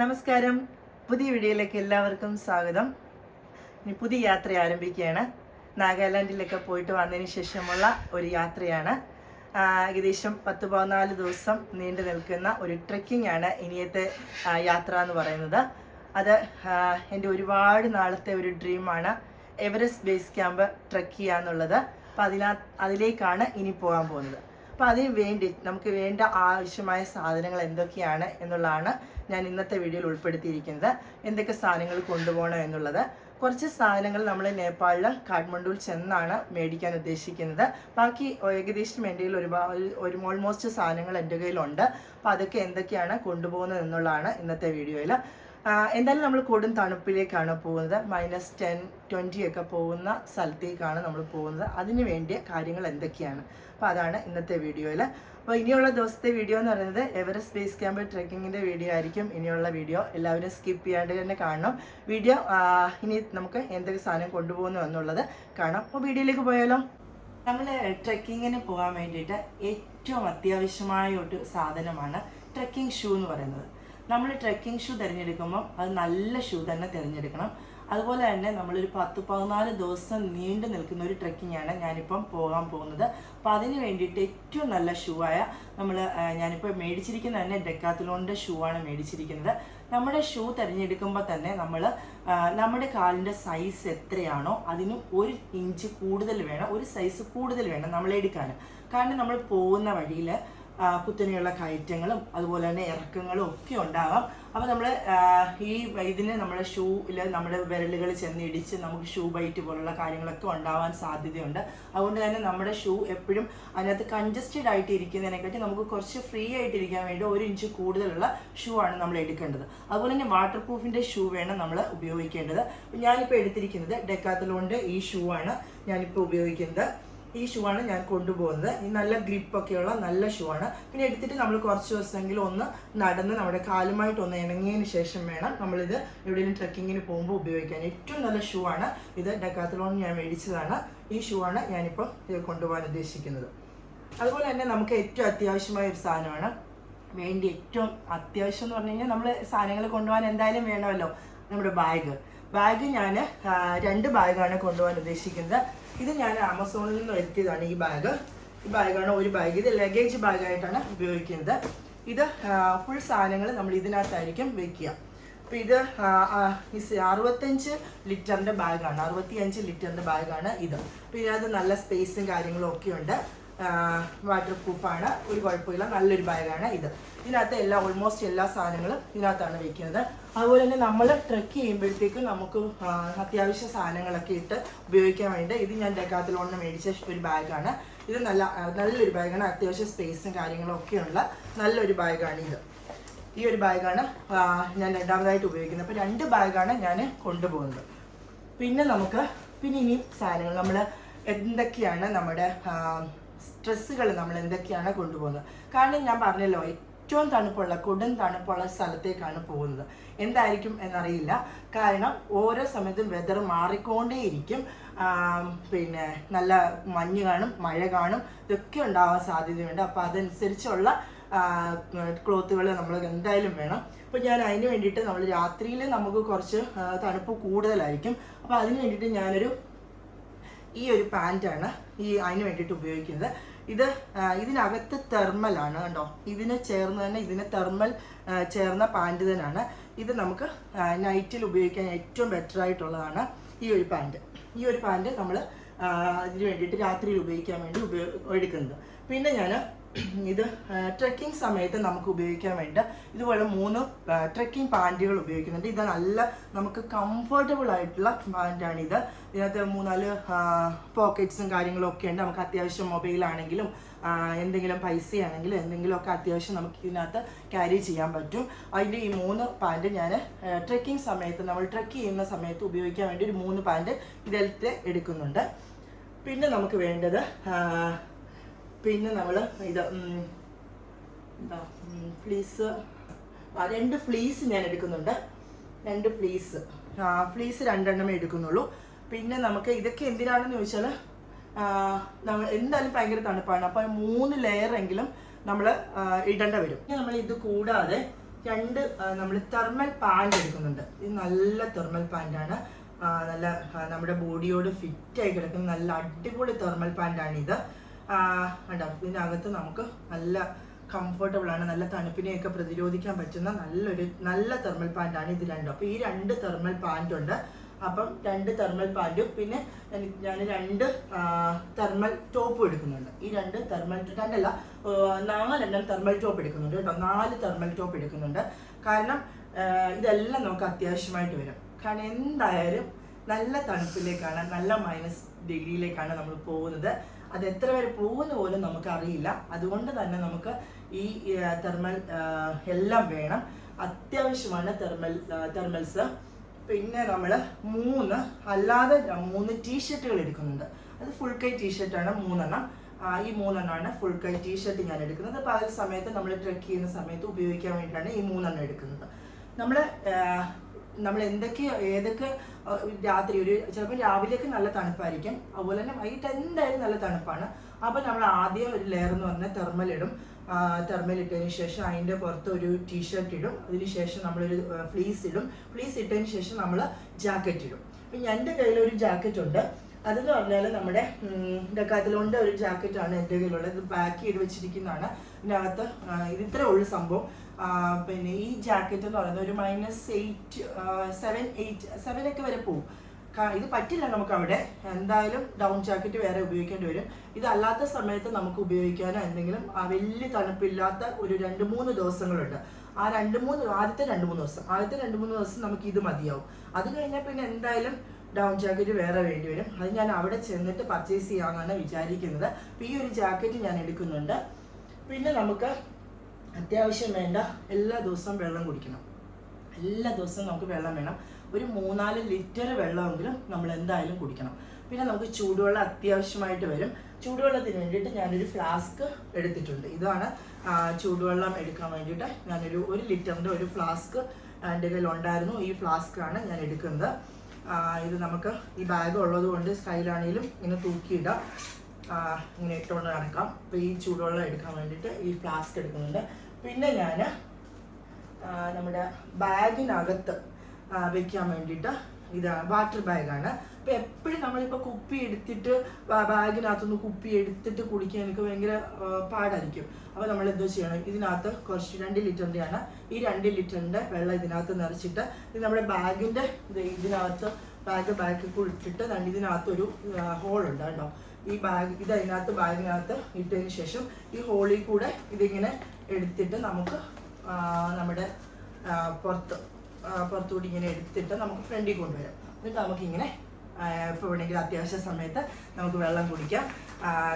നമസ്കാരം. പുതിയ വീഡിയോയിലേക്ക് എല്ലാവർക്കും സ്വാഗതം. ഇനി പുതിയ യാത്ര ആരംഭിക്കുകയാണ്. നാഗാലാൻഡിലൊക്കെ പോയിട്ട് വന്നതിന് ശേഷമുള്ള ഒരു യാത്രയാണ്. ഏകദേശം 10-14 ദിവസം നീണ്ടു നിൽക്കുന്ന ഒരു ട്രെക്കിംഗ് ആണ് ഇനിയത്തെ യാത്ര എന്ന് പറയുന്നത്. അത് എൻ്റെ ഒരുപാട് നാളത്തെ ഒരു ഡ്രീമാണ്, എവറസ്റ്റ് ബേസ് ക്യാമ്പ് ട്രെക്ക് ചെയ്യുക എന്നുള്ളത്. അപ്പോൾ അതിലേക്കാണ് ഇനി പോകാൻ പോകുന്നത്. അപ്പോൾ അതിന് വേണ്ടി നമുക്ക് വേണ്ട ആവശ്യമായ സാധനങ്ങൾ എന്തൊക്കെയാണ് എന്നുള്ളതാണ് ഞാൻ ഇന്നത്തെ വീഡിയോയിൽ ഉൾപ്പെടുത്തിയിരിക്കുന്നത്. എന്തൊക്കെ സാധനങ്ങൾ കൊണ്ടുപോകണം എന്നുള്ളത്. കുറച്ച് സാധനങ്ങൾ നമ്മൾ നേപ്പാളിൽ കാഠ്മണ്ഡുവിൽ ചെന്നാണ് മേടിക്കാൻ ഉദ്ദേശിക്കുന്നത്. ബാക്കി ഏകദേശം എൻ്റെ കയ്യിൽ ഒരു ഓൾമോസ്റ്റ് സാധനങ്ങൾ എൻ്റെ കയ്യിലുണ്ട്. അപ്പോൾ അതൊക്കെ എന്തൊക്കെയാണ് കൊണ്ടുപോകുന്നത് എന്നുള്ളതാണ് ഇന്നത്തെ വീഡിയോയിൽ. എന്തായാലും നമ്മൾ കൊടും തണുപ്പിലേക്കാണ് പോകുന്നത്. -10, 20 ഒക്കെ പോകുന്ന സ്ഥലത്തേക്കാണ് നമ്മൾ പോകുന്നത്. അതിന് വേണ്ടിയ കാര്യങ്ങൾ എന്തൊക്കെയാണ്, അപ്പോൾ അതാണ് ഇന്നത്തെ വീഡിയോയിൽ. അപ്പോൾ ഇനിയുള്ള ദിവസത്തെ വീഡിയോ എന്ന് പറയുന്നത് എവറസ്റ്റ് ബേസ് ക്യാമ്പ് ട്രെക്കിങ്ങിൻ്റെ വീഡിയോ ആയിരിക്കും. ഇനിയുള്ള വീഡിയോ എല്ലാവരും സ്കിപ്പ് ചെയ്യാണ്ട് തന്നെ കാണണം. വീഡിയോ ഇനി നമുക്ക് എന്തൊക്കെ സാധനം കൊണ്ടുപോകുന്നു എന്നുള്ളത് കാണാം. അപ്പോൾ വീഡിയോയിലേക്ക് പോയാലോ. നമ്മൾ ട്രെക്കിങ്ങിന് പോകാൻ വേണ്ടിയിട്ട് ഏറ്റവും അത്യാവശ്യമായ ഒരു സാധനമാണ് ട്രെക്കിംഗ് ഷൂ എന്ന് പറയുന്നത്. നമ്മൾ ട്രെക്കിംഗ് ഷൂ തിരഞ്ഞെടുക്കുമ്പോൾ അത് നല്ല ഷൂ തന്നെ തിരഞ്ഞെടുക്കണം. അതുപോലെ തന്നെ നമ്മളൊരു 10-14 ദിവസം നീണ്ടു നിൽക്കുന്ന ഒരു ട്രെക്കിംഗ് ആണ് ഞാനിപ്പം പോകാൻ പോകുന്നത്. അപ്പോൾ അതിന് വേണ്ടിയിട്ട് ഏറ്റവും നല്ല ഷൂ ആയ ഞാനിപ്പോൾ മേടിച്ചിരിക്കുന്നത് തന്നെ ഡെക്കാത്തലോണിൻ്റെ ഷൂ ആണ് മേടിച്ചിരിക്കുന്നത്. നമ്മുടെ ഷൂ തിരഞ്ഞെടുക്കുമ്പോൾ തന്നെ നമ്മുടെ കാലിൻ്റെ സൈസ് എത്രയാണോ അതിനും 1 ഇഞ്ച് കൂടുതൽ വേണം, ഒരു സൈസ് കൂടുതൽ വേണം നമ്മൾ എടുക്കാൻ. കാരണം നമ്മൾ പോകുന്ന വഴിയിൽ കുത്തനെയുള്ള കയറ്റങ്ങളും അതുപോലെ തന്നെ ഇറക്കങ്ങളും ഒക്കെ ഉണ്ടാകാം. അപ്പോൾ നമ്മൾ ഇതിന് നമ്മുടെ ഷൂവിൽ നമ്മുടെ വിരലുകൾ ചെന്ന് ഇടിച്ച് നമുക്ക് ഷൂ ബൈറ്റ് പോലുള്ള കാര്യങ്ങളൊക്കെ ഉണ്ടാവാൻ സാധ്യതയുണ്ട്. അതുകൊണ്ട് തന്നെ നമ്മുടെ ഷൂ എപ്പോഴും അതിനകത്ത് കൺജസ്റ്റഡ് ആയിട്ട് ഇരിക്കുന്നതിനെക്കാട്ടി നമുക്ക് കുറച്ച് ഫ്രീ ആയിട്ടിരിക്കാൻ വേണ്ടി 1 ഇഞ്ച് കൂടുതലുള്ള ഷൂ ആണ് നമ്മൾ എടുക്കേണ്ടത്. അതുപോലെ തന്നെ വാട്ടർ പ്രൂഫിൻ്റെ ഷൂ വേണം നമ്മൾ ഉപയോഗിക്കേണ്ടത്. ഞാനിപ്പോൾ എടുത്തിരിക്കുന്നത് ഡെക്കാത്തലോണിൻ്റെ ഈ ഷൂ ആണ് ഞാനിപ്പോൾ ഉപയോഗിക്കുന്നത്. ഈ ഷൂ ആണ് ഞാൻ കൊണ്ടുപോകുന്നത്. ഈ നല്ല ഗ്രിപ്പൊക്കെയുള്ള നല്ല ഷൂ ആണ്. പിന്നെ എടുത്തിട്ട് നമ്മൾ കുറച്ച് ദിവസമെങ്കിലും ഒന്ന് നടന്ന് നമ്മുടെ കാലുമായിട്ടൊന്ന് ഇണങ്ങിയതിന് ശേഷം വേണം നമ്മളിത് എവിടെയെങ്കിലും ട്രെക്കിങ്ങിന് പോകുമ്പോൾ ഉപയോഗിക്കാൻ. ഏറ്റവും നല്ല ഷൂ ആണ് ഇത്. ഡെക്കാത്തലോൺ ഞാൻ മേടിച്ചതാണ്. ഈ ഷൂ ആണ് ഞാനിപ്പോൾ ഇത് കൊണ്ടുപോകാൻ ഉദ്ദേശിക്കുന്നത്. അതുപോലെ തന്നെ നമുക്ക് ഏറ്റവും അത്യാവശ്യമായ ഒരു സാധനമാണ് ഏറ്റവും അത്യാവശ്യം എന്ന് പറഞ്ഞു കഴിഞ്ഞാൽ നമ്മൾ സാധനങ്ങൾ കൊണ്ടുപോകാൻ എന്തായാലും വേണമല്ലോ, നമ്മുടെ ബാഗ് ഞാൻ 2 ബാഗാണ് കൊണ്ടുപോകാൻ ഉദ്ദേശിക്കുന്നത്. ഇത് ഞാൻ ആമസോണിൽ നിന്ന് വരുത്തിയതാണ്. ഈ ബാഗാണ് ഒരു ബാഗ്. ഇത് ലഗേജ് ബാഗായിട്ടാണ് ഉപയോഗിക്കുന്നത്. ഇത് ഫുൾ സാധനങ്ങൾ നമ്മൾ ഇതിനകത്തായിരിക്കും വെക്കുക. അപ്പോൾ ഇത് 65 ലിറ്ററിൻ്റെ ബാഗാണ്, 65 ലിറ്ററിൻ്റെ ബാഗാണ് ഇത്. അപ്പോൾ ഇതിനകത്ത് നല്ല സ്പേസും കാര്യങ്ങളും ഒക്കെ ഉണ്ട്. വാട്ടർ പ്രൂഫാണ്, ഒരു കുഴപ്പമില്ല, നല്ലൊരു ബാഗാണ് ഇത്. ഇതിനകത്ത് ഓൾമോസ്റ്റ് എല്ലാ സാധനങ്ങളും ഇതിനകത്താണ് വെക്കുന്നത്. അതുപോലെ തന്നെ നമ്മൾ ട്രെക്ക് ചെയ്യുമ്പോഴത്തേക്കും നമുക്ക് അത്യാവശ്യ സാധനങ്ങളൊക്കെ ഇട്ട് ഉപയോഗിക്കാൻ വേണ്ടി ഇത് ഞാൻ ഡെക്കാത്തലോണിന് മേടിച്ച ഒരു ബാഗാണ്. ഇത് നല്ലൊരു ബാഗാണ്. അത്യാവശ്യം സ്പേസും കാര്യങ്ങളും ഒക്കെയുള്ള നല്ലൊരു ബാഗാണ് ഇത്. ഈ ഒരു ബാഗാണ് ഞാൻ രണ്ടാമതായിട്ട് ഉപയോഗിക്കുന്നത്. അപ്പോൾ 2 ബാഗാണ് ഞാൻ കൊണ്ടുപോകുന്നത്. പിന്നെ ഇനി സാധനങ്ങൾ നമ്മൾ എന്തൊക്കെയാണ് നമ്മുടെ സ്ട്രെസ്സുകൾ നമ്മൾ എന്തൊക്കെയാണ് കൊണ്ടുപോകുന്നത്. കാരണം ഞാൻ പറഞ്ഞല്ലോ ഏറ്റവും കൊടും തണുപ്പുള്ള സ്ഥലത്തേക്കാണ് പോകുന്നത്. എന്തായിരിക്കും എന്നറിയില്ല. കാരണം ഓരോ സമയത്തും വെതർ മാറിക്കൊണ്ടേയിരിക്കും. പിന്നെ നല്ല മഞ്ഞ് കാണും, മഴ കാണും, ഇതൊക്കെ ഉണ്ടാവാൻ സാധ്യതയുണ്ട്. അപ്പോൾ അതനുസരിച്ചുള്ള ക്ലോത്തുകൾ നമ്മൾ എന്തായാലും വേണം. അപ്പോൾ ഞാൻ അതിന് വേണ്ടിയിട്ട് നമ്മൾ രാത്രിയിൽ നമുക്ക് കുറച്ച് തണുപ്പ് കൂടുതലായിരിക്കും. അപ്പോൾ അതിന് വേണ്ടിയിട്ട് ഈ ഒരു പാൻറ്റാണ് അതിന് വേണ്ടിയിട്ട് ഉപയോഗിക്കുന്നത്. ഇതിനകത്ത് തെർമലാണ് കേട്ടോ. ഇതിന് തെർമൽ ചേർന്ന പാൻറ്റ് തന്നെയാണ് ഇത്. നമുക്ക് നൈറ്റിൽ ഉപയോഗിക്കാൻ ഏറ്റവും ബെറ്റർ ആയിട്ടുള്ളതാണ് ഈ ഒരു പാൻറ്റ് നമ്മൾ ഇതിന് വേണ്ടിയിട്ട് രാത്രിയിൽ ഉപയോഗിക്കാൻ വേണ്ടി എടുക്കുന്നത്. പിന്നെ ഞാൻ ഇത് ട്രെക്കിംഗ് സമയത്ത് നമുക്ക് ഉപയോഗിക്കാൻ വേണ്ടി ഇതുപോലെ 3 ട്രെക്കിംഗ് പാൻറ്റുകൾ ഉപയോഗിക്കുന്നുണ്ട്. ഇത് നല്ല നമുക്ക് കംഫർട്ടബിൾ ആയിട്ടുള്ള പാൻറ്റാണിത്. ഇതിനകത്ത് 3-4 പോക്കറ്റ്സും കാര്യങ്ങളും ഒക്കെ ഉണ്ട്. നമുക്ക് അത്യാവശ്യം മൊബൈലാണെങ്കിലും എന്തെങ്കിലും പൈസയാണെങ്കിലും എന്തെങ്കിലുമൊക്കെ അത്യാവശ്യം നമുക്ക് ഇതിനകത്ത് ക്യാരി ചെയ്യാൻ പറ്റും. അതിൻ്റെ ഈ 3 പാൻറ്റ് ഞാൻ ട്രെക്കിംഗ് സമയത്ത് നമ്മൾ ട്രെക്ക് ചെയ്യുന്ന സമയത്ത് ഉപയോഗിക്കാൻ വേണ്ടി ഒരു 3 പാൻറ്റ് ഇതിലത്തെ എടുക്കുന്നുണ്ട്. പിന്നെ നമുക്ക് വേണ്ടത് നമ്മൾ ഫ്ലീസ് 2 ഫ്ലീസ് ഞാൻ എടുക്കുന്നുണ്ട്. 2 ഫ്ലീസ് 2 എടുക്കുന്നുള്ളൂ. പിന്നെ നമുക്ക് ഇതൊക്കെ എന്തിനാണെന്ന് ചോദിച്ചാൽ നമ്മൾ എന്തായാലും ഭയങ്കര തണുപ്പാണ്. അപ്പോൾ 3 ലെയറെങ്കിലും നമ്മൾ ഇടേണ്ട വരും. നമ്മൾ ഇത് കൂടാതെ രണ്ട് നമ്മൾ തെർമൽ പാൻറ് എടുക്കുന്നുണ്ട്. ഇത് നല്ല തെർമൽ പാൻറ്റാണ്, നല്ല നമ്മുടെ ബോഡിയോട് ഫിറ്റായി കിടക്കുന്ന നല്ല അടിപൊളി തെർമൽ പാൻറ്റാണിത്. കണ്ടോ, ഇതിനകത്ത് നമുക്ക് നല്ല കംഫർട്ടബിൾ ആണ്, നല്ല തണുപ്പിനെയൊക്കെ പ്രതിരോധിക്കാൻ പറ്റുന്ന നല്ല തെർമൽ പാൻറ്റാണ് ഇത് രണ്ടും. അപ്പോൾ ഈ 2 തെർമൽ പാൻറ് ഉണ്ട്. അപ്പം 2 തെർമൽ പാൻറ്റും പിന്നെ ഞാൻ 2 തെർമൽ ടോപ്പും എടുക്കുന്നുണ്ട്. ഈ 2 തെർമൽ 2 4 തെർമൽ ടോപ്പ് എടുക്കുന്നുണ്ട് കേട്ടോ. 4 തെർമൽ ടോപ്പ് എടുക്കുന്നുണ്ട്. കാരണം ഇതെല്ലാം നമുക്ക് അത്യാവശ്യമായിട്ട് വരും. കാരണം എന്തായാലും നല്ല തണുപ്പിലേക്കാണ്, നല്ല -ഡിഗ്രിയിലേക്കാണ് നമ്മൾ പോകുന്നത്. അത് എത്ര വരെ പോകുന്ന പോലും നമുക്കറിയില്ല. അതുകൊണ്ട് തന്നെ നമുക്ക് ഈ തെർമൽ എല്ലാം വേണം, അത്യാവശ്യമാണ് തെർമൽസ്. പിന്നെ നമ്മൾ 3 ടീഷർട്ടുകൾ എടുക്കുന്നുണ്ട്. അത് ഫുൾ കൈ ടീഷർട്ടാണ് 3 ഈ 3 ഫുൾ കൈ ടീഷർട്ട് ഞാൻ എടുക്കുന്നത്. പകൽ സമയത്ത് നമ്മൾ ട്രെക്ക് ചെയ്യുന്ന സമയത്ത് ഉപയോഗിക്കാൻ വേണ്ടിയിട്ടാണ് ഈ 3 എടുക്കുന്നത്. നമ്മൾ ഏതൊക്കെ രാത്രി ചിലപ്പോൾ രാവിലേക്ക് നല്ല തണുപ്പായിരിക്കും, അതുപോലെ തന്നെ വൈകിട്ട് എന്തായാലും നല്ല തണുപ്പാണ്. അപ്പോൾ നമ്മൾ ആദ്യം ഒരു ലെയർ എന്ന് പറഞ്ഞാൽ തെർമൽ ഇട്ടതിന് ശേഷം അതിൻ്റെ പുറത്ത് ഒരു ടീഷർട്ട് ഇടും. അതിന് ശേഷം നമ്മളൊരു ഫ്ലീസ് ഇടും. ഫ്ലീസ് ഇട്ടതിന് ശേഷം നമ്മൾ ജാക്കറ്റ് ഇടും. അപ്പം എൻ്റെ കയ്യിലൊരു ജാക്കറ്റ് ഉണ്ട്. അതെന്ന് പറഞ്ഞാൽ നമ്മുടെ ഡെക്കാത്തലോണിൻ്റെ ഒരു ജാക്കറ്റാണ് എൻ്റെ കയ്യിലുള്ളത്. ഇത് പാക്ക് ചെയ്ത് വെച്ചിരിക്കുന്നതാണ്. ഇതിനകത്ത് ഇത് ഇത്രേ ഉള്ളൂ സംഭവം. പിന്നെ ഈ ജാക്കറ്റ് എന്ന് പറയുന്നത് ഒരു -8 7 ഒക്കെ വരെ പോകും. ഇത് പറ്റില്ല നമുക്ക് അവിടെ, എന്തായാലും ഡൗൺ ജാക്കറ്റ് വേറെ ഉപയോഗിക്കേണ്ടി വരും. ഇതല്ലാത്ത സമയത്ത് നമുക്ക് ഉപയോഗിക്കാനോ എന്തെങ്കിലും വലിയ തണുപ്പില്ലാത്ത ഒരു 2-3 ദിവസങ്ങളുണ്ട്. ആദ്യത്തെ 2-3 ദിവസം നമുക്ക് ഇത് മതിയാവും. അത് കഴിഞ്ഞാൽ പിന്നെ എന്തായാലും ഡൗൺ ജാക്കറ്റ് വേറെ വേണ്ടി വരും. അത് ഞാൻ അവിടെ ചെന്നിട്ട് പർച്ചേസ് ചെയ്യാമെന്നാണ് വിചാരിക്കുന്നത്. അപ്പോൾ ഈ ഒരു ജാക്കറ്റ് ഞാൻ എടുക്കുന്നുണ്ട്. പിന്നെ നമുക്ക് അത്യാവശ്യം വേണ്ട എല്ലാ ദിവസവും വെള്ളം കുടിക്കണം. എല്ലാ ദിവസവും നമുക്ക് വെള്ളം വേണം. ഒരു 3-4 ലിറ്റർ വെള്ളമെങ്കിലും നമ്മൾ എന്തായാലും കുടിക്കണം. പിന്നെ നമുക്ക് ചൂടുവെള്ളം അത്യാവശ്യമായിട്ട് വരും. ചൂടുവെള്ളത്തിന് വേണ്ടിയിട്ട് ഞാനൊരു ഫ്ലാസ്ക് എടുത്തിട്ടുണ്ട്. ഇതാണ് ചൂടുവെള്ളം എടുക്കാൻ വേണ്ടിയിട്ട് ഞാനൊരു 1 ലിറ്ററിൻ്റെ ഒരു ഫ്ലാസ്ക് എൻ്റെ കയ്യിൽ ഉണ്ടായിരുന്നു. ഈ ഫ്ലാസ്ക്കാണ് ഞാൻ എടുക്കുന്നത്. ഇത് നമുക്ക് ഈ ബാഗ് ഉള്ളത് കൊണ്ട് കയ്യിലാണെങ്കിലും ഇങ്ങനെ തൂക്കിയിടാം, ഇങ്ങനെ ഇട്ടുകൊണ്ട് നടക്കാം. അപ്പോൾ ഈ ചൂടുവെള്ളം എടുക്കാൻ വേണ്ടിയിട്ട് ഈ ഫ്ലാസ്ക് എടുക്കുന്നുണ്ട്. പിന്നെ ഞാൻ നമ്മുടെ ബാഗിനകത്ത് വെക്കാൻ വേണ്ടിയിട്ട് ഇതാണ് വാട്ടർ ബാഗാണ്. അപ്പോൾ എപ്പോഴും നമ്മളിപ്പോൾ കുപ്പി എടുത്തിട്ട് ബാഗിനകത്തുനിന്ന് കുപ്പി എടുത്തിട്ട് കുടിക്കാൻ എനിക്ക് ഭയങ്കര പാടായിരിക്കും. അപ്പോൾ നമ്മൾ എന്തോ ചെയ്യണം, ഇതിനകത്ത് കുറച്ച് 2 ലിറ്ററിൻ്റെയാണ്. ഈ 2 ലിറ്ററിൻ്റെ വെള്ളം ഇതിനകത്ത് നിറച്ചിട്ട് ഇത് നമ്മുടെ ബാഗിൻ്റെ ഇതിനകത്ത് ബാഗ് ഇട്ടിട്ട് ഇതിനകത്തൊരു ഹോളുണ്ട് കേട്ടോ. ഈ ബാഗിനകത്ത് ഇട്ടതിന് ശേഷം ഈ ഹോളിൽ കൂടെ ഇതിങ്ങനെ എടുത്തിട്ട് നമുക്ക് നമ്മുടെ പുറത്തുകൂടി ഇങ്ങനെ എടുത്തിട്ട് നമുക്ക് ഫ്രണ്ടിൽ കൊണ്ടുവരാം. എന്നിട്ട് നമുക്കിങ്ങനെ ഇപ്പോൾ വേണമെങ്കിൽ അത്യാവശ്യ സമയത്ത് നമുക്ക് വെള്ളം കുടിക്കാം.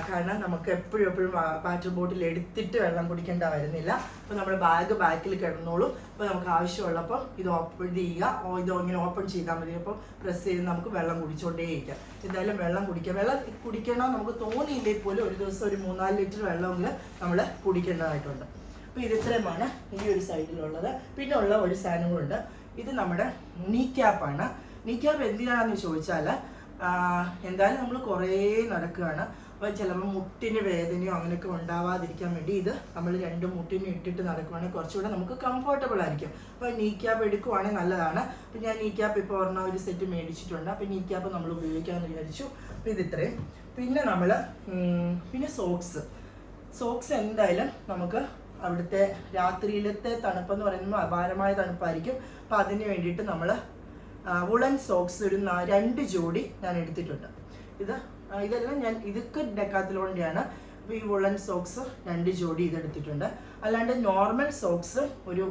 കാരണം നമുക്ക് എപ്പോഴും വാട്ടർ ബോട്ടിൽ എടുത്തിട്ട് വെള്ളം കുടിക്കേണ്ട വരുന്നില്ല. അപ്പോൾ നമ്മുടെ ബാക്കിൽ കിടന്നോളും. അപ്പോൾ നമുക്ക് ആവശ്യമുള്ളപ്പോൾ ഇത് ഓപ്പൺ ചെയ്യുക, ഇങ്ങനെ ഓപ്പൺ ചെയ്താൽ മതി. അപ്പോൾ പ്രസ് ചെയ്ത് നമുക്ക് വെള്ളം കുടിച്ചുകൊണ്ടേയിരിക്കാം. എന്തായാലും വെള്ളം കുടിക്കണം നമുക്ക് തോന്നിയില്ലെങ്കിൽ പോലും ഒരു ദിവസം ഒരു 3-4 ലിറ്റർ വെള്ളമെങ്കിലും നമ്മൾ കുടിക്കേണ്ടതായിട്ടുണ്ട്. അപ്പോൾ ഇത് ഇത്രയുമാണ് ഈ ഒരു സൈഡിലുള്ളത്. പിന്നെ ഉള്ള ഒരു സാധനങ്ങളുണ്ട്. ഇത് നമ്മുടെ നീ ക്യാപ്പാണ്. നീ ക്യാപ്പ് എന്തിനാണെന്ന് ചോദിച്ചാൽ, എന്തായാലും നമ്മൾ കുറേ നടക്കുകയാണ്. അപ്പോൾ ചിലപ്പോൾ മുട്ടിന് വേദനയോ അങ്ങനെയൊക്കെ ഉണ്ടാവാതിരിക്കാൻ വേണ്ടി ഇത് നമ്മൾ 2 മുട്ടിനും ഇട്ടിട്ട് നടക്കുവാണെങ്കിൽ കുറച്ചുകൂടെ നമുക്ക് കംഫർട്ടബിൾ ആയിരിക്കും. അപ്പോൾ നീ ക്യാപ്പ് എടുക്കുവാണെങ്കിൽ നല്ലതാണ്. അപ്പോൾ ഞാൻ നീ ക്യാപ്പ് ഇപ്പോൾ ഒരു സെറ്റ് മേടിച്ചിട്ടുണ്ട്. അപ്പോൾ നീ ക്യാപ്പ് നമ്മൾ ഉപയോഗിക്കാമെന്ന് വിചാരിച്ചു. അപ്പോൾ ഇത് ഇത്രയും. പിന്നെ സോക്സ് എന്തായാലും നമുക്ക് അവിടുത്തെ രാത്രിയിലത്തെ തണുപ്പെന്ന് പറയുമ്പോൾ അപാരമായ തണുപ്പായിരിക്കും. അപ്പോൾ അതിന് വേണ്ടിയിട്ട് നമ്മൾ വുളൻ സോക്സ് ഒരു 2 ജോഡി ഞാൻ എടുത്തിട്ടുണ്ട്. ഇതെല്ലാം ഇതൊക്കെ ഡെക്കാത്തലോണിൻ്റെയാണ്. അപ്പോൾ ഈ വുളൻ സോക്സ് 2 ജോഡി ഇതെടുത്തിട്ടുണ്ട്. അല്ലാണ്ട് നോർമൽ സോക്സ് ഒരു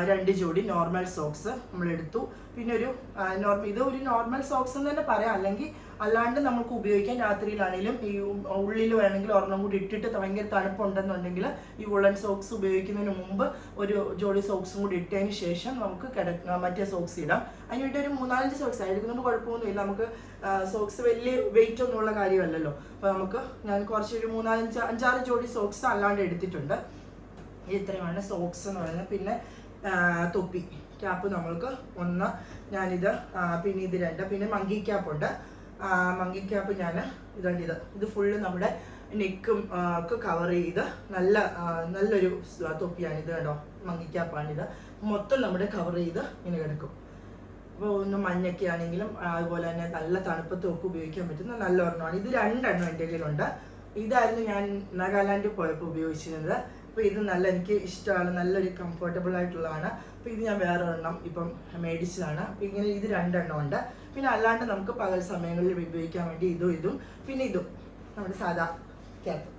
2 ജോഡി നോർമൽ സോക്സ് നമ്മളെടുത്തു. പിന്നെ ഇതൊരു നോർമൽ സോക്സ് എന്ന് തന്നെ പറയാം, അല്ലെങ്കിൽ അല്ലാണ്ട് നമുക്ക് ഉപയോഗിക്കാൻ രാത്രിയിലാണെങ്കിലും ഈ ഉള്ളിൽ വേണമെങ്കിൽ ഒരെണ്ണം കൂടി ഇട്ടിട്ട് ഭയങ്കര തണുപ്പുണ്ടെന്നുണ്ടെങ്കിൽ ഈ വുളൻ സോക്സ് ഉപയോഗിക്കുന്നതിന് മുമ്പ് ഒരു ജോഡി സോക്സും കൂടി ഇട്ടതിന് ശേഷം നമുക്ക് മറ്റേ സോക്സ് ഇടാം. അതിനുവേണ്ടി ഒരു 3-4 സോക്സ് എടുക്കുന്നതുകൊണ്ട് കുഴപ്പമൊന്നുമില്ല. നമുക്ക് സോക്സ് വലിയ വെയിറ്റ് ഒന്നുമുള്ള കാര്യമല്ലല്ലോ. അപ്പോൾ ഞാൻ കുറച്ചൊരു 3-5 ജോഡി സോക്സ് അല്ലാണ്ട് എടുത്തിട്ടുണ്ട്. ഇത്രയുമാണ് സോക്സ് എന്ന് പറയുന്നത്. പിന്നെ തൊപ്പി ക്യാപ്പ് നമ്മൾക്ക് 1 ഞാനിത്, പിന്നെ ഇത് 2, പിന്നെ മങ്കി ക്യാപ്പുണ്ട്. മങ്കി ക്യാപ്പ് ഇത് ഫുള്ള് നമ്മുടെ നെക്കും ഒക്കെ കവർ ചെയ്ത് നല്ലൊരു തൊപ്പിയാണ് ഇത് കേട്ടോ. മങ്ങിക്കാപ്പാണിത്. മൊത്തം നമ്മുടെ കവർ ചെയ്ത് ഇങ്ങനെ കിടക്കും. അപ്പോൾ ഒന്ന് മഞ്ഞൊക്കെ ആണെങ്കിലും അതുപോലെ തന്നെ നല്ല തണുപ്പത്തും ഒക്കെ ഉപയോഗിക്കാൻ പറ്റുന്ന നല്ല ഒരെണ്ണമാണ്. ഇത് 2 എണ്ണം എൻ്റെ കയ്യിലുണ്ട്. ഇതായിരുന്നു ഞാൻ നാഗാലാൻഡിൽ പോയപ്പോൾ ഉപയോഗിച്ചിരുന്നത്. അപ്പോൾ ഇത് നല്ല എനിക്ക് ഇഷ്ടമാണ്, നല്ലൊരു കംഫർട്ടബിൾ ആയിട്ടുള്ളതാണ്. അപ്പോൾ ഇത് ഞാൻ വേറെ ഒരെണ്ണം ഇപ്പം മേടിച്ചതാണ്. അപ്പോൾ ഇങ്ങനെ ഇത് 2 എണ്ണം ഉണ്ട്. പിന്നെ അല്ലാണ്ട് നമുക്ക് പകൽ സമയങ്ങളിൽ ഉപയോഗിക്കാൻ വേണ്ടി ഇതും പിന്നെ ഇതും നമ്മുടെ സാധാ ക്യാപ്പ്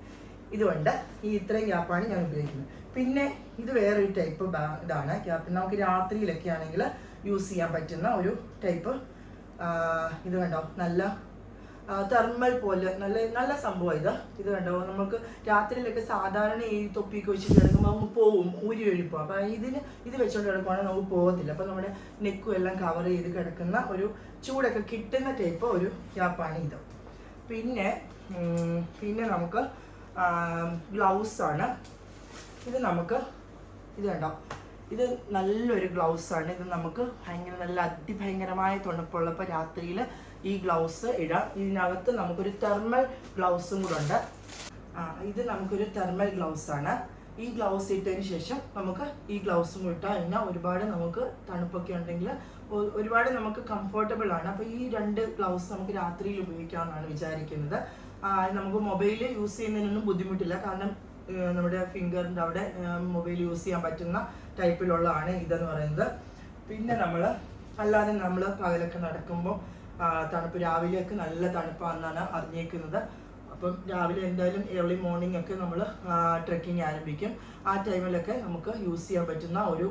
ഇതുമുണ്ട്. ഈ ഇത്രയും ക്യാപ്പാണ് ഞാൻ ഉപയോഗിക്കുന്നത്. പിന്നെ ഇത് വേറൊരു ടൈപ്പ് ഇതാണ് ക്യാപ്പ്. നമുക്ക് രാത്രിയിലൊക്കെ ആണെങ്കിൽ യൂസ് ചെയ്യാൻ പറ്റുന്ന ഒരു ടൈപ്പ്. ഇത് കണ്ടോ, നല്ല തെർമൽ പോലെ നല്ല സംഭവം ഇത് കണ്ടോ. നമുക്ക് രാത്രിയിലൊക്കെ സാധാരണ ഈ തൊപ്പിയൊക്കെ വെച്ചിട്ട് കിടക്കുമ്പോൾ നമുക്ക് പോവും, ഊരി ഒഴിപ്പോൾ. അപ്പോൾ ഇത് വെച്ചുകൊണ്ട് കിടക്കുവാണെങ്കിൽ നമുക്ക് പോകത്തില്ല. അപ്പോൾ നമ്മുടെ നെക്കും എല്ലാം കവർ ചെയ്ത് കിടക്കുന്ന ഒരു ചൂടൊക്കെ കിട്ടുന്ന ടൈപ്പ് ഒരു ക്യാപ്പാണ് ഇത്. പിന്നെ നമുക്ക് ഗ്ലൗസാണ്. ഇത് കണ്ടോ, ഇത് നല്ലൊരു ഗ്ലൗസാണ്. ഇത് നമുക്ക് നല്ല അതിഭയങ്കരമായ തണുപ്പുള്ളപ്പോൾ രാത്രിയിൽ ഈ ഗ്ലൗസ് ഇടാം. ഇതിനകത്ത് നമുക്കൊരു തെർമൽ ഗ്ലൗസും കൂടെ ഉണ്ട്. ഇത് നമുക്കൊരു തെർമൽ ഗ്ലൗസാണ്. ഈ ഗ്ലൗസ് ഇട്ടതിന് ശേഷം നമുക്ക് ഈ ഗ്ലൗസും ഇട്ടാൽ കഴിഞ്ഞാൽ ഒരുപാട് നമുക്ക് തണുപ്പൊക്കെ ഉണ്ടെങ്കിൽ ഒരുപാട് നമുക്ക് കംഫർട്ടബിൾ ആണ്. അപ്പോൾ ഈ 2 ഗ്ലൗസ് നമുക്ക് രാത്രിയിൽ ഉപയോഗിക്കാമെന്നാണ് വിചാരിക്കുന്നത്. നമുക്ക് മൊബൈൽ യൂസ് ചെയ്യുന്നതിനൊന്നും ബുദ്ധിമുട്ടില്ല. കാരണം നമ്മുടെ ഫിംഗറിൻ്റെ അവിടെ മൊബൈൽ യൂസ് ചെയ്യാൻ പറ്റുന്ന ടൈപ്പിലുള്ളതാണ് ഇതെന്ന് പറയുന്നത്. പിന്നെ അല്ലാതെ നമ്മൾ പകലൊക്കെ നടക്കുമ്പോൾ തണുപ്പ്, രാവിലെയൊക്കെ നല്ല തണുപ്പാണെന്നാണ് അറിഞ്ഞേക്കുന്നത്. അപ്പം രാവിലെ എന്തായാലും ഏർലി മോർണിംഗ് ഒക്കെ നമ്മൾ ട്രെക്കിങ് ആരംഭിക്കും. ആ ടൈമിലൊക്കെ നമുക്ക് യൂസ് ചെയ്യാൻ പറ്റുന്ന ഒരു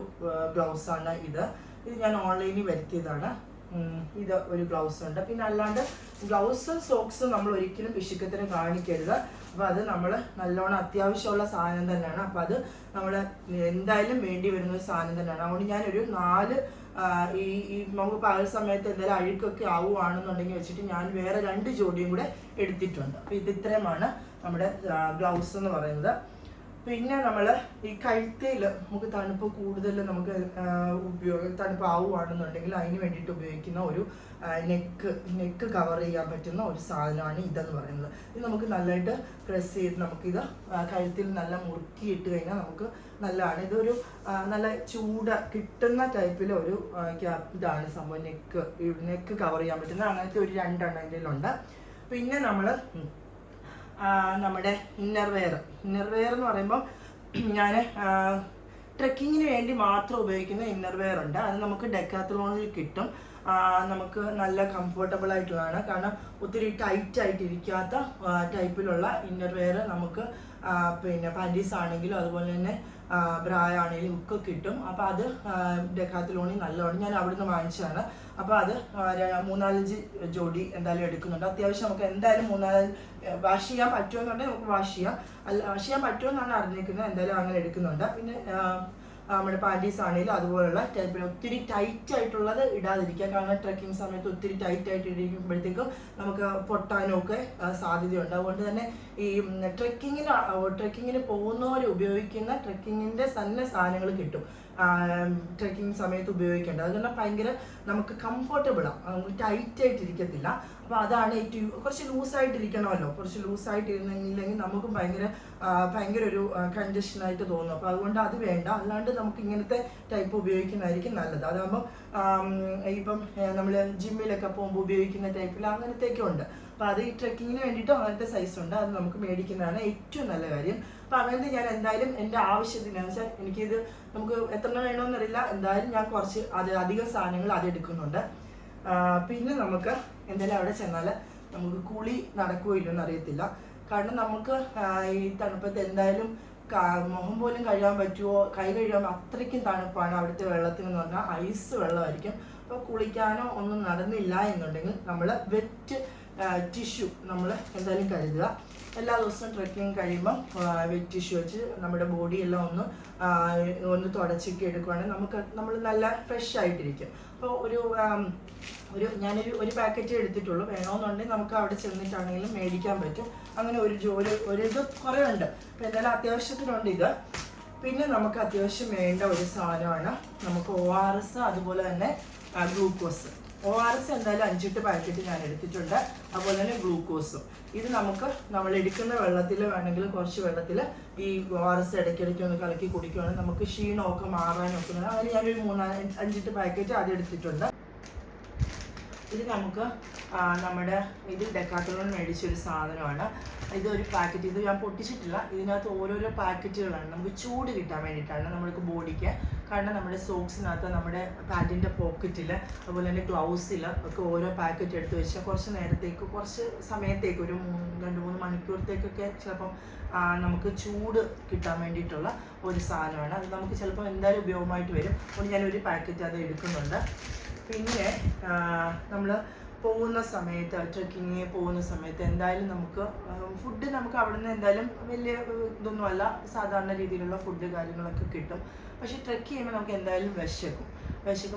ഗ്ലൗസാണ് ഇത് ഞാൻ ഓൺലൈനിൽ വരുത്തിയതാണ്. ഇത് ഒരു ഗ്ലൗസ് ഉണ്ട്. പിന്നെ അല്ലാണ്ട് ഗ്ലൗസും സോക്സും നമ്മൾ ഒരിക്കലും പിശുക്കത്തിന് കാണിക്കരുത്. അപ്പോൾ അത് നമ്മൾ നല്ലോണം അത്യാവശ്യമുള്ള സാധനം തന്നെയാണ്. അപ്പോൾ അത് നമ്മൾ എന്തായാലും വേണ്ടി വരുന്ന ഒരു സാധനം തന്നെയാണ്. അതുകൊണ്ട് ഞാനൊരു 4 ഈ നമുക്ക് പകൽ സമയത്ത് എന്തായാലും അഴുക്കൊക്കെ ആവുകയാണെന്നുണ്ടെങ്കിൽ വെച്ചിട്ട് ഞാൻ വേറെ 2 ജോഡിയും കൂടെ എടുത്തിട്ടുണ്ട്. അപ്പോൾ ഇത് ഇത്രയുമാണ് നമ്മുടെ ഗ്ലൗസ് എന്ന് പറയുന്നത്. പിന്നെ നമ്മൾ ഈ കഴുത്തിൽ നമുക്ക് തണുപ്പ് കൂടുതൽ നമുക്ക് തണുപ്പ് ആവുകയാണെന്നുണ്ടെങ്കിൽ അതിന് വേണ്ടിയിട്ട് ഉപയോഗിക്കുന്ന ഒരു നെക്ക് കവർ ചെയ്യാൻ പറ്റുന്ന ഒരു സാധനമാണ് ഇതെന്ന് പറയുന്നത്. ഇത് നമുക്ക് നല്ലതായിട്ട് പ്രസ് ചെയ്ത് നമുക്കിത് കഴുത്തിൽ നല്ല മുറുക്കി ഇട്ട് കഴിഞ്ഞാൽ നമുക്ക് നല്ലതാണ്. ഇതൊരു നല്ല ചൂട് കിട്ടുന്ന ടൈപ്പിൽ ഒരു ഇതാണ് സംഭവം. നെക്ക് കവർ ചെയ്യാൻ പറ്റുന്ന അങ്ങനത്തെ ഒരു 2 എണ്ണം ഇതിലുണ്ട്. പിന്നെ നമ്മുടെ ഇന്നർ വെയർ എന്ന് പറയുമ്പോൾ ഞാൻ ട്രെക്കിങ്ങിന് വേണ്ടി മാത്രം ഉപയോഗിക്കുന്ന ഇന്നർ വെയർ ഉണ്ട്. അത് നമുക്ക് ഡെക്കാത്തലോണിൽ കിട്ടും. നമുക്ക് നല്ല കംഫർട്ടബിൾ ആയിട്ടുള്ളതാണ്. കാരണം ഒത്തിരി ടൈറ്റ് ആയിട്ടിരിക്കാത്ത ടൈപ്പിലുള്ള ഇന്നർ വെയർ നമുക്ക് പിന്നെ പാൻറ്റീസ് ആണെങ്കിലും അതുപോലെ തന്നെ ബ്രായ ആണെങ്കിലും ഒക്കെ കിട്ടും. അപ്പോൾ അത് ഡെക്കാത്തലോണിൽ നല്ലതാണ്. ഞാൻ അവിടുന്ന് വാങ്ങിച്ചതാണ്. അപ്പോൾ അത് 3-4 ജോഡി എന്തായാലും എടുക്കുന്നുണ്ട്. അത്യാവശ്യം നമുക്ക് എന്തായാലും 3-4 വാഷ് ചെയ്യാൻ പറ്റുമെന്നുണ്ടെങ്കിൽ നമുക്ക് വാഷ് ചെയ്യാൻ പറ്റുമെന്നാണ് അറിഞ്ഞിരിക്കുന്നത്. എന്തായാലും അങ്ങനെ എടുക്കുന്നുണ്ട്. പിന്നെ നമ്മുടെ പാൻറ്റീസ് ആണെങ്കിലും അതുപോലുള്ള ടൈപ്പിൽ ഒത്തിരി ടൈറ്റ് ആയിട്ടുള്ളത് ഇടാതിരിക്കുക. കാരണം ട്രെക്കിംഗ് സമയത്ത് ഒത്തിരി ടൈറ്റ് ആയിട്ട് ഇരിക്കുമ്പോഴത്തേക്കും നമുക്ക് പൊട്ടാനും ഒക്കെ സാധ്യതയുണ്ട്. അതുകൊണ്ട് തന്നെ ഈ ട്രെക്കിങ്ങിന് പോകുന്നവർ ഉപയോഗിക്കുന്ന ട്രെക്കിങ്ങിൻ്റെ തന്നെ സാധനങ്ങൾ കിട്ടും ട്രെക്കിംഗ് സമയത്ത് ഉപയോഗിക്കേണ്ടത്. അതുകൊണ്ട് ഭയങ്കര നമുക്ക് കംഫർട്ടബിളാണ്, നമുക്ക് ടൈറ്റ് ആയിട്ടിരിക്കത്തില്ല. അപ്പോൾ അതാണ് ഏറ്റവും കുറച്ച് ലൂസായിട്ടിരിക്കണമല്ലോ. കുറച്ച് ലൂസായിട്ടിരുന്നില്ലെങ്കിൽ നമുക്കും ഭയങ്കര ഒരു കൺജഷനായിട്ട് തോന്നും. അപ്പോൾ അതുകൊണ്ട് അത് വേണ്ട. അല്ലാണ്ട് നമുക്ക് ഇങ്ങനത്തെ ടൈപ്പ് ഉപയോഗിക്കുന്നതായിരിക്കും നല്ലത്. അതാകുമ്പോൾ ഇപ്പം നമ്മൾ ജിമ്മിലൊക്കെ പോകുമ്പോൾ ഉപയോഗിക്കുന്ന ടൈപ്പിൽ അങ്ങനത്തെയൊക്കെ ഉണ്ട്. അപ്പോൾ അത് ഈ ട്രെക്കിങ്ങിന് വേണ്ടിയിട്ട് അങ്ങനത്തെ സൈസ് ഉണ്ട്. അത് നമുക്ക് മേടിക്കുന്നതാണ് ഏറ്റവും നല്ല കാര്യം. അപ്പോൾ അങ്ങനത്തെ ഞാൻ എന്തായാലും എൻ്റെ ആവശ്യത്തിന് വെച്ചാൽ എനിക്കിത് നമുക്ക് എത്ര വേണമെന്നറിയില്ല, എന്തായാലും ഞാൻ കുറച്ച് അധികം സാധനങ്ങൾ അതെടുക്കുന്നുണ്ട്. പിന്നെ നമുക്ക് എന്തായാലും അവിടെ ചെന്നാൽ നമുക്ക് കുളി നടക്കുകയോ ഇല്ലെന്ന് അറിയത്തില്ല. കാരണം നമുക്ക് ഈ തണുപ്പത്ത് എന്തായാലും മുഖം പോലും കഴുകാൻ പറ്റുമോ, കൈ കഴുകാൻ അത്രയ്ക്കും തണുപ്പാണ് അവിടുത്തെ വെള്ളത്തിന് എന്ന് പറഞ്ഞാൽ ഐസ് വെള്ളമായിരിക്കും. അപ്പോൾ കുളിക്കാനോ ഒന്നും നടന്നില്ല എന്നുണ്ടെങ്കിൽ നമ്മൾ വെറ്റ് ടിഷ്യൂ നമ്മൾ എന്തായാലും കരുതുക. എല്ലാ ദിവസവും ട്രെക്കിങ് കഴിയുമ്പം വെറ്റ് ടിഷ്യൂ വെച്ച് നമ്മുടെ ബോഡിയെല്ലാം ഒന്ന് തുടച്ചൊക്കെ എടുക്കുകയാണെങ്കിൽ നമ്മൾ നല്ല ഫ്രഷ് ആയിട്ടിരിക്കും. അപ്പോൾ ഞാനൊരു പാക്കറ്റ് എടുത്തിട്ടുള്ളൂ. വേണമെന്നുണ്ടെങ്കിൽ നമുക്ക് അവിടെ ചെന്നിട്ടാണെങ്കിലും മേടിക്കാൻ പറ്റും. അങ്ങനെ ഇത് കുറേ ഉണ്ട്. അപ്പോൾ എന്തായാലും അത്യാവശ്യത്തിനുണ്ട് ഇത്. പിന്നെ നമുക്ക് അത്യാവശ്യം വേണ്ട ഒരു സാധനമാണ് നമുക്ക് ORS, അതുപോലെ തന്നെ ഗ്ലൂക്കോസ്. ORS എന്തായാലും 5-8 പാക്കറ്റ് ഞാൻ എടുത്തിട്ടുണ്ട്. അതുപോലെ തന്നെ ഗ്ലൂക്കോസും. ഇത് നമുക്ക് നമ്മൾ എടുക്കുന്ന വെള്ളത്തിൽ വേണമെങ്കിൽ കുറച്ച് വെള്ളത്തിൽ ഈ ORS ഇടയ്ക്കിടയ്ക്ക് ഒന്ന് കലക്കി കുടിക്കുകയാണെങ്കിൽ നമുക്ക് ക്ഷീണമൊക്കെ മാറാനൊക്കെ. അങ്ങനെ ഞാനൊരു 5-8 പാക്കറ്റ് ആദ്യം എടുത്തിട്ടുണ്ട്. ഇത് നമുക്ക് നമ്മുടെ ഇത് ഡെക്കാത്തലോൺ മേടിച്ചൊരു സാധനമാണ്. ഇതൊരു പാക്കറ്റ്, ഇത് ഞാൻ പൊട്ടിച്ചിട്ടില്ല. ഇതിനകത്ത് ഓരോരോ പാക്കറ്റുകളാണ് നമുക്ക് ചൂട് കിട്ടാൻ വേണ്ടിയിട്ടാണ് നമ്മൾക്ക് ബോഡിക്ക്. കാരണം നമ്മുടെ സോക്സിനകത്ത്, നമ്മുടെ പാൻറ്റിൻ്റെ പോക്കറ്റിൽ, അതുപോലെ തന്നെ ഗ്ലൗസിൽ ഒക്കെ ഓരോ പാക്കറ്റ് എടുത്ത് വെച്ചാൽ കുറച്ച് നേരത്തേക്ക്, കുറച്ച് സമയത്തേക്ക്, ഒരു 2-3 മണിക്കൂറത്തേക്കൊക്കെ ചിലപ്പം നമുക്ക് ചൂട് കിട്ടാൻ വേണ്ടിയിട്ടുള്ള ഒരു സാധനമാണ്. അത് നമുക്ക് ചിലപ്പോൾ എന്തായാലും ഉപയോഗമായിട്ട് വരും. അതുകൊണ്ട് ഞാനൊരു പാക്കറ്റ് അത് എടുക്കുന്നുണ്ട്. പിന്നെ നമ്മൾ പോകുന്ന സമയത്ത്, ട്രെക്കിങ്ങിന് പോകുന്ന സമയത്ത് എന്തായാലും നമുക്ക് ഫുഡ് നമുക്ക് അവിടെ നിന്ന് എന്തായാലും വലിയ ഇതൊന്നുമല്ല, സാധാരണ രീതിയിലുള്ള ഫുഡ് കാര്യങ്ങളൊക്കെ കിട്ടും. പക്ഷേ ട്രെക്ക് ചെയ്യുമ്പോൾ നമുക്ക് എന്തായാലും വിശക്കും.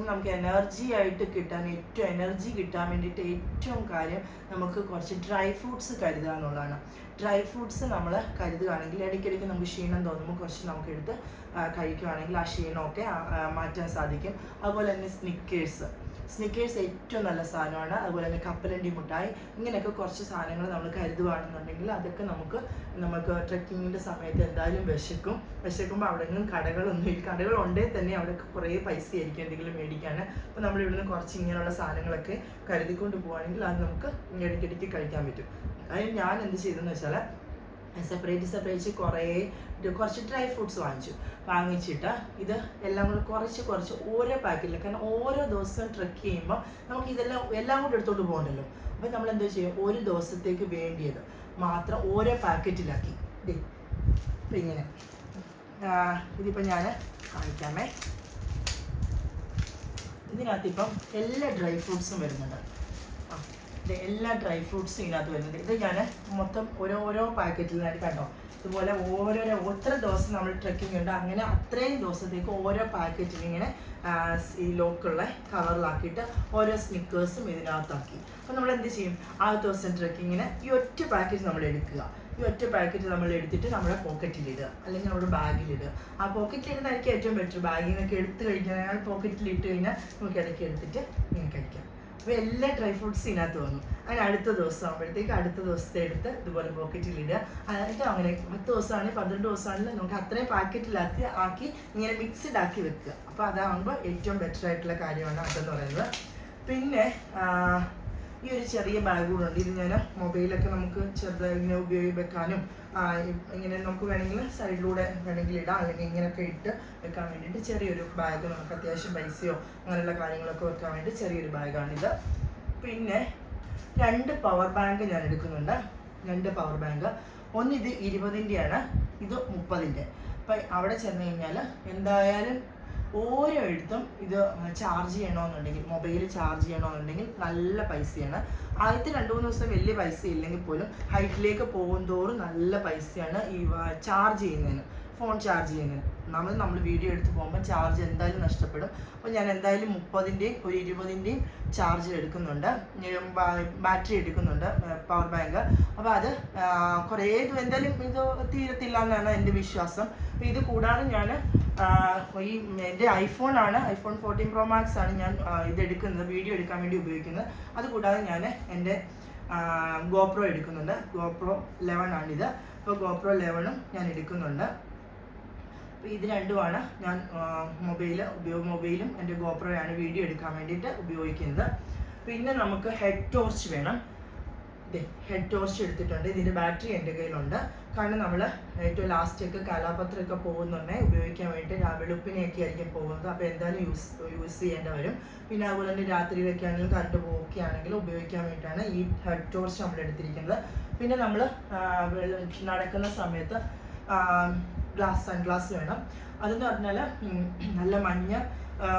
നമുക്ക് എനർജി ആയിട്ട് കിട്ടാൻ, ഏറ്റവും എനർജി കിട്ടാൻ വേണ്ടിയിട്ട് ഏറ്റവും കാര്യം നമുക്ക് കുറച്ച് ഡ്രൈ ഫ്രൂട്ട്സ് കരുതുക എന്നുള്ളതാണ്. ഡ്രൈ ഫ്രൂട്ട്സ് നമ്മൾ കരുതുകയാണെങ്കിൽ ഇടയ്ക്കിടയ്ക്ക് നമുക്ക് ക്ഷീണം തോന്നുമ്പോൾ കുറച്ച് നമുക്കെടുത്ത് കഴിക്കുകയാണെങ്കിൽ ആ ക്ഷീണമൊക്കെ മാറ്റാൻ സാധിക്കും. അതുപോലെ തന്നെ സ്നിക്കേഴ്സ് ഏറ്റവും നല്ല സാധനമാണ്. അതുപോലെ തന്നെ കപ്പലണ്ടി മുട്ടായി, ഇങ്ങനെയൊക്കെ കുറച്ച് സാധനങ്ങൾ നമ്മൾ കരുതുകയാണെന്നുണ്ടെങ്കിൽ അതൊക്കെ നമുക്ക് ട്രെക്കിങ്ങിൻ്റെ സമയത്ത് എന്തായാലും വിശക്കുമ്പോൾ അവിടെ നിന്നും കടകളുണ്ടെങ്കിൽ തന്നെ അവിടെ കുറേ പൈസ ആയിരിക്കും എന്തെങ്കിലും മേടിക്കാൻ. അപ്പോൾ നമ്മൾ ഇവിടുന്ന് കുറച്ച് ഇങ്ങനെയുള്ള സാധനങ്ങളൊക്കെ കരുതിക്കൊണ്ട് പോവുകയാണെങ്കിൽ അത് നമുക്ക് ഇടയ്ക്കിടയ്ക്ക് കഴിക്കാൻ പറ്റും. അതിന് ഞാൻ എന്ത് ചെയ്തെന്ന് വെച്ചാൽ സെപ്പറേറ്റ് കുറച്ച് ഡ്രൈ ഫ്രൂട്ട്സ് വാങ്ങിച്ചിട്ട് ഇത് എല്ലാം കൂടെ കുറച്ച് ഓരോ പാക്കറ്റിൽ, കാരണം ഓരോ ദിവസവും ട്രെക്ക് ചെയ്യുമ്പോൾ നമുക്ക് എല്ലാം കൂടെ എടുത്തോണ്ട് പോകണ്ടല്ലോ. അപ്പോൾ നമ്മൾ എന്താ ചെയ്യുക, ഒരു ദിവസത്തേക്ക് വേണ്ടിയത് മാത്രം ഓരോ പാക്കറ്റിലാക്കി. ഇപ്പം ഇങ്ങനെ ഇതിപ്പോൾ ഞാൻ കാണിക്കാമേ. ഇതിനകത്ത് ഇപ്പം എല്ലാ ഡ്രൈ ഫ്രൂട്ട്സും വരുന്നുണ്ട്. എല്ലാ ഡ്രൈ ഫ്രൂട്ട്സും ഇതിനകത്ത് വരുന്നുണ്ട്. ഇത് ഞാൻ മൊത്തം ഓരോ പാക്കറ്റിലായിട്ട് കണ്ടോ, ഇതുപോലെ എത്ര ദിവസം നമ്മൾ ട്രെക്കിംഗ് ഉണ്ട് അങ്ങനെ അത്രയും ദിവസത്തേക്ക് ഓരോ പാക്കറ്റിൽ ഇങ്ങനെ ഈ ലോക്കുള്ള കവറിലാക്കിയിട്ട് ഓരോ സ്നിക്കേഴ്സും ഇതിനകത്താക്കി. അപ്പോൾ നമ്മൾ എന്ത് ചെയ്യും, ആ ദിവസം ട്രെക്കിങ്ങിന് ഈ ഒറ്റ പാക്കറ്റ് നമ്മൾ എടുക്കുക. ഈ ഒറ്റ പാക്കറ്റ് നമ്മൾ എടുത്തിട്ട് നമ്മുടെ പോക്കറ്റിലിടുക, അല്ലെങ്കിൽ നമ്മുടെ ബാഗിലിടുക. ആ പോക്കറ്റിലിടുന്നതായിരിക്കും ഏറ്റവും ബെറ്റർ. ബാഗിൽ നിന്നൊക്കെ എടുത്ത് കഴിക്കാൻ പോക്കറ്റിലിട്ട് കഴിഞ്ഞാൽ നമുക്ക് ഇടയ്ക്ക് എടുത്തിട്ട് ഇങ്ങനെ കഴിക്കാം. അപ്പോൾ എല്ലാ ഡ്രൈ ഫ്രൂട്ട്സ് ഇതിനകത്ത് വന്നു. അങ്ങനെ അടുത്ത ദിവസം ആകുമ്പോഴത്തേക്ക് അടുത്ത ദിവസത്തെ എടുത്ത് ഇതുപോലെ പോക്കറ്റിലിടുക. എന്നിട്ട് അങ്ങനെ 10 ദിവസമാണെങ്കിൽ 12 ദിവസമാണെങ്കിൽ നമുക്ക് അത്രയും പാക്കറ്റിലാക്കി ഇങ്ങനെ മിക്സ്ഡ് ആക്കി വെക്കുക. അപ്പോൾ അതാകുമ്പോൾ ഏറ്റവും ബെറ്റർ ആയിട്ടുള്ള കാര്യമാണ് അതെന്ന് പറയുന്നത്. പിന്നെ ഈ ഒരു ചെറിയ ബാഗ് കൂടെ ഉണ്ട്. ഇത് ഞാൻ മൊബൈലൊക്കെ നമുക്ക് ചെറുതായി ഇങ്ങനെ ഉപയോഗിക്കാനും ഇങ്ങനെ നമുക്ക് വേണമെങ്കിൽ സൈഡിലൂടെ വേണമെങ്കിൽ ഇടാം, അല്ലെങ്കിൽ ഇങ്ങനെയൊക്കെ ഇട്ട് വെക്കാൻ വേണ്ടിയിട്ട് ചെറിയൊരു ബാഗ്, നമുക്ക് അത്യാവശ്യം പൈസയോ അങ്ങനെയുള്ള കാര്യങ്ങളൊക്കെ വെക്കാൻ വേണ്ടി ചെറിയൊരു ബാഗാണിത്. പിന്നെ 2 പവർ ബാങ്ക് ഞാൻ എടുക്കുന്നുണ്ട്. 2 പവർ ബാങ്ക്. ഒന്ന് ഇത് 20-ൻ്റെയാണ്, ഇത് 30-ൻ്റെ. അപ്പം അവിടെ ചെന്ന് കഴിഞ്ഞാൽ എന്തായാലും ഓരോ എഴുത്തും ഇത് ചാർജ് ചെയ്യണമെന്നുണ്ടെങ്കിൽ, മൊബൈൽ ചാർജ് ചെയ്യണമെന്നുണ്ടെങ്കിൽ നല്ല പൈസയാണ്. ആദ്യത്തെ 2-3 ദിവസം വലിയ പൈസ ഇല്ലെങ്കിൽ പോലും ഹൈറ്റിലേക്ക് പോകും തോറും നല്ല പൈസയാണ് ഈ ചാർജ് ചെയ്യുന്നതിന്, ഫോൺ ചാർജ് ചെയ്യുന്നതിന്. നമ്മൾ വീഡിയോ എടുത്ത് പോകുമ്പോൾ ചാർജ് എന്തായാലും നഷ്ടപ്പെടും. അപ്പോൾ ഞാൻ എന്തായാലും 30-ൻ്റെയും ഒരു 20-ൻ്റെയും ചാർജ് എടുക്കുന്നുണ്ട്, ബാറ്ററി എടുക്കുന്നുണ്ട്, പവർ ബാങ്ക്. അപ്പോൾ അത് കുറേ എന്തായാലും ഇത് തീരത്തില്ല എന്നാണ് എൻ്റെ വിശ്വാസം. അപ്പോൾ ഇത് കൂടാതെ ഞാൻ എൻ്റെ ഐഫോൺ 14 Pro Max ആണ് ഞാൻ ഇതെടുക്കുന്നത്, വീഡിയോ എടുക്കാൻ വേണ്ടി ഉപയോഗിക്കുന്നത്. അതുകൂടാതെ ഞാൻ എൻ്റെ GoPro എടുക്കുന്നുണ്ട്. GoPro 11 ആണിത്. അപ്പോൾ GoPro 11ഉം ഞാൻ എടുക്കുന്നുണ്ട്. അപ്പോൾ ഇത് രണ്ടുമാണ് ഞാൻ മൊബൈലും എൻ്റെ GoProയാണ് വീഡിയോ എടുക്കാൻ വേണ്ടിയിട്ട് ഉപയോഗിക്കുന്നത്. പിന്നെ നമുക്ക് ഹെഡ് ടോർച്ച് വേണം. ഹെഡ് ടോർച്ച് എടുത്തിട്ടുണ്ട്. ഇതിൻ്റെ ബാറ്ററി എൻ്റെ കയ്യിലുണ്ട്. കാരണം നമ്മൾ ഏറ്റവും ലാസ്റ്റൊക്കെ കാലാപത്രമൊക്കെ പോകുന്നുണ്ടെങ്കിൽ ഉപയോഗിക്കാൻ വേണ്ടി വെളുപ്പിനെയൊക്കെ ആയിരിക്കും പോകുന്നത്. അപ്പോൾ എന്തായാലും യൂസ് ചെയ്യേണ്ടി വരും. പിന്നെ അതുപോലെ തന്നെ രാത്രിയിലൊക്കെ ആണെങ്കിലും കറണ്ട് പോവുകയാണെങ്കിലും ഉപയോഗിക്കാൻ വേണ്ടിയിട്ടാണ് ഈ ഹെഡ് ടോർച്ച് നമ്മൾ എടുത്തിരിക്കുന്നത്. പിന്നെ നമ്മൾ നടക്കുന്ന സമയത്ത് സൺഗ്ലാസ് വേണം. അതെന്ന് പറഞ്ഞാൽ നല്ല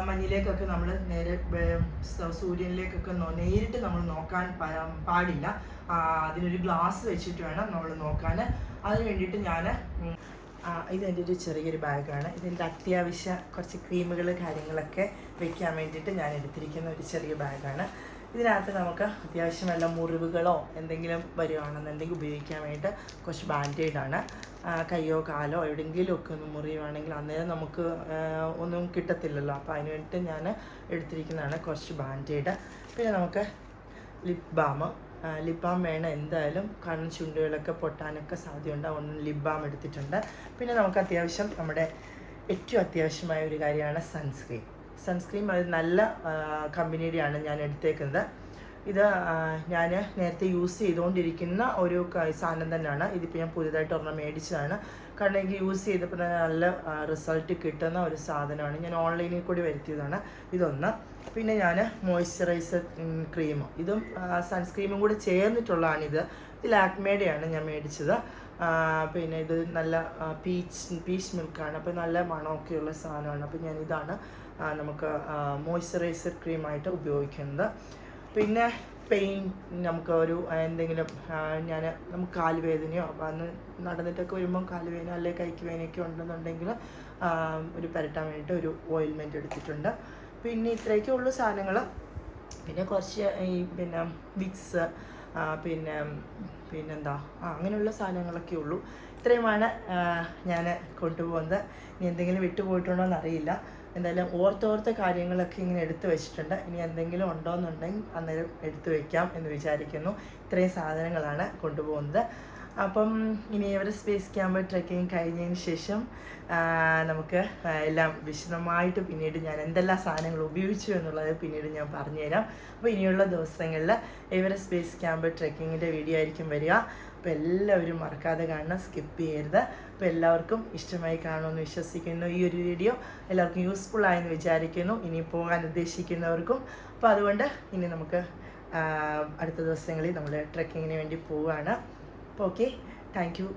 മഞ്ഞിലേക്കൊക്കെ നമ്മൾ നേരെ സൂര്യനിലേക്കൊക്കെ നേരിട്ട് നമ്മൾ നോക്കാൻ പാടില്ല. അതിനൊരു ഗ്ലാസ് വെച്ചിട്ട് വേണം നമ്മൾ നോക്കാൻ. അതിന് വേണ്ടിയിട്ട് ഞാൻ ഇതെൻ്റെ ഒരു ചെറിയൊരു ബാഗാണ്. ഇതിൻ്റെ അത്യാവശ്യ കുറച്ച് ക്രീമുകൾ കാര്യങ്ങളൊക്കെ വെക്കാൻ വേണ്ടിയിട്ട് ഞാൻ എടുത്തിരിക്കുന്ന ഒരു ചെറിയ ബാഗാണ്. ഇതിനകത്ത് നമുക്ക് അത്യാവശ്യം വല്ല മുറിവുകളോ എന്തെങ്കിലും വരുവാണെന്നുണ്ടെങ്കിൽ ഉപയോഗിക്കാൻ വേണ്ടിയിട്ട് കുറച്ച് ബാൻഡേഡാണ്. കയ്യോ കാലോ എവിടെയെങ്കിലും ഒക്കെ ഒന്ന് മുറിയുവാണെങ്കിൽ അന്നേരം നമുക്ക് ഒന്നും കിട്ടത്തില്ലല്ലോ. അപ്പോൾ അതിന് വേണ്ടിയിട്ട് ഞാൻ എടുത്തിരിക്കുന്നതാണ് കുറച്ച് ബാൻഡേഡ്. പിന്നെ നമുക്ക് ലിപ് ബാം വേണം എന്തായാലും, കാരണം ചുണ്ടുകളൊക്കെ പൊട്ടാനൊക്കെ സാധ്യതയുണ്ട്. അതുകൊണ്ട് ലിപ് ബാം എടുത്തിട്ടുണ്ട്. പിന്നെ നമുക്ക് അത്യാവശ്യം നമ്മുടെ ഏറ്റവും അത്യാവശ്യമായ ഒരു കാര്യമാണ് സൺസ്ക്രീൻ. അത് നല്ല കമ്പനിയുടെയാണ് ഞാൻ എടുത്തേക്കുന്നത്. ഇത് ഞാൻ നേരത്തെ യൂസ് ചെയ്തുകൊണ്ടിരിക്കുന്ന ഒരു സാധനം തന്നെയാണ്. ഇതിപ്പോൾ ഞാൻ പുതിയതായിട്ട് ഒരെണ്ണം മേടിച്ചതാണ്. കാരണം എനിക്ക് യൂസ് ചെയ്തപ്പോൾ തന്നെ നല്ല റിസൾട്ട് കിട്ടുന്ന ഒരു സാധനമാണ്. ഞാൻ ഓൺലൈനിൽ കൂടി വരുത്തിയതാണ് ഇതൊന്ന്. പിന്നെ ഞാൻ മോയ്സ്ചറൈസർ ക്രീം, ഇതും സൺസ്ക്രീമും കൂടി ചേർന്നിട്ടുള്ളതാണിത്. ഇത് ലാക്മേയുടെയാണ് ഞാൻ മേടിച്ചത്. പിന്നെ ഇത് നല്ല പീച്ച് മിൽക്കാണ്. അപ്പോൾ നല്ല മണമൊക്കെയുള്ള സാധനമാണ്. അപ്പോൾ ഞാനിതാണ് നമുക്ക് മോയ്സ്ചറൈസർ ക്രീമായിട്ട് ഉപയോഗിക്കുന്നത്. പിന്നെ പെയിൻ നമുക്ക് ഒരു എന്തെങ്കിലും നമുക്ക് കാലുവേദനയോ അന്ന് നടന്നിട്ടൊക്കെ വരുമ്പം കാലുവേദന അല്ലെങ്കിൽ കൈക്ക് വേദനയൊക്കെ ഉണ്ടെന്നുണ്ടെങ്കിൽ ഒരു പുരട്ടാൻ വേണ്ടിയിട്ട് ഒരു ഓയിൽമെൻറ്റ് എടുത്തിട്ടുണ്ട്. പിന്നെ ഇത്രയൊക്കെ ഉള്ളൂ സാധനങ്ങൾ. പിന്നെ കുറച്ച് ഈ പിന്നെ വിക്സ് പിന്നെന്താ അങ്ങനെയുള്ള സാധനങ്ങളൊക്കെ ഉള്ളൂ. ഇത്രയുമാണ് ഞാൻ കൊണ്ടുപോകുന്നത്. ഇനി എന്തെങ്കിലും വിട്ടുപോയിട്ടുണ്ടോ എന്നറിയില്ല. എന്തായാലും ഓർത്തോർത്ത കാര്യങ്ങളൊക്കെ ഇങ്ങനെ എടുത്തു വെച്ചിട്ടുണ്ട്. ഇനി എന്തെങ്കിലും ഉണ്ടോയെന്നുണ്ടെങ്കിൽ അന്നേരം എടുത്തു വയ്ക്കാം എന്ന് വിചാരിക്കുന്നു. ഇത്രയും സാധനങ്ങളാണ് കൊണ്ടുപോകുന്നത്. അപ്പം ഇനി എവറസ്റ്റ് ബേസ് ക്യാമ്പ് ട്രെക്കിങ് കഴിഞ്ഞതിന് ശേഷം നമുക്ക് എല്ലാം വിശദമായിട്ട് പിന്നീട് ഞാൻ എന്തെല്ലാം സാധനങ്ങൾ ഉപയോഗിച്ചു എന്നുള്ളത് പിന്നീട് ഞാൻ പറഞ്ഞുതരാം. അപ്പോൾ ഇനിയുള്ള ദിവസങ്ങളിൽ എവറസ്റ്റ് ബേസ് ക്യാമ്പ് ട്രെക്കിങ്ങിൻ്റെ വീഡിയോ ആയിരിക്കും വരിക. അപ്പോൾ എല്ലാവരും മറക്കാതെ കാണണം, സ്കിപ്പ് ചെയ്യരുത്. അപ്പോൾ എല്ലാവർക്കും ഇഷ്ടമായി കാണുമെന്ന് വിശ്വസിക്കുന്നു. ഈ ഒരു വീഡിയോ എല്ലാവർക്കും യൂസ്ഫുൾ ആയെന്ന് വിചാരിക്കുന്നു, ഇനി പോകാൻ ഉദ്ദേശിക്കുന്നവർക്കും. അപ്പോൾ അതുകൊണ്ട് ഇനി നമുക്ക് അടുത്ത ദിവസങ്ങളിൽ നമ്മൾ ട്രെക്കിങ്ങിന് വേണ്ടി പോവുകയാണ്. അപ്പോൾ ഓക്കെ, താങ്ക് യു.